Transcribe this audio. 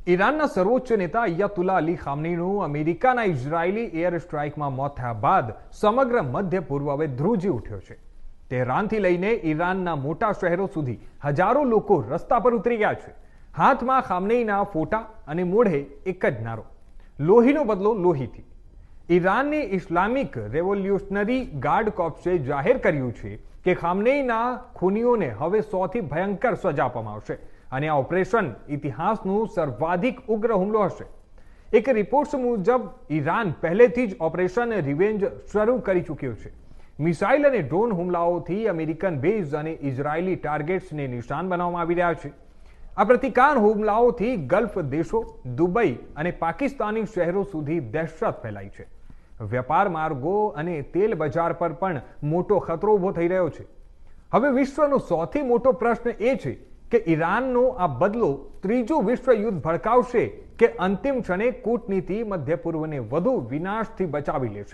ઈરાનના સર્વોચ્ચ નેતા અયતુલ્લા અલી ખામનીનું અમેરિકાના ઇઝરાયેલી એર સ્ટ્રાઇકમાં મોત થયા બાદ સમગ્ર મધ્ય પૂર્વ હવે ધ્રુજી ઉઠ્યો છે। તેહરાનથી લઈને ઈરાનના મોટા શહેરો સુધી હજારો લોકો રસ્તા પર ઉતરી ગયા છે। હાથમાં ખામનીના ફોટા અને મોઢે એક જ નારો, લોહીનો બદલો લોહીથી। ઈરાનની ઇસ્લામિક રેવોલ્યુશનરી ગાર્ડ કોર્પ્સે જાહેર કર્યું છે કે ખામનીના ખૂનીઓને હવે 100થી ભયંકર સજા આપવામાં આવશે અને આ ઓપરેશન ઇતિહાસનું સર્વાધિક ઉગ્ર હુમલો હશે। એક રિપોર્ટ્સ મુજબ ઈરાન પહેલેથી જ ઓપરેશન રિવેન્જ શરૂ કરી ચૂક્યો છે। મિસાઇલ અને ડ્રોન હુમલાઓથી અમેરિકન બેઝ અને ઇઝરાયેલી ટાર્ગેટ્સને નિશાન બનાવવામાં આવી રહ્યા છે। આ પ્રતિકાર હુમલાઓથી ગલ્ફ દેશો, દુબઈ અને પાકિસ્તાની શહેરો સુધી દહેશત ફેલાઈ છે। વેપાર માર્ગો અને તેલ બજાર પર પણ મોટો ખતરો ઊભો થઈ રહ્યો છે। હવે વિશ્વનો સૌથી મોટો પ્રશ્ન એ છે કે ઈરાનનો આ બદલો ત્રીજું વિશ્વ યુદ્ધ ભડકાવશે કે અંતિમ ક્ષણે કૂટનીતિ મધ્ય પૂર્વને વધુ વિનાશથી બચાવી લેશે।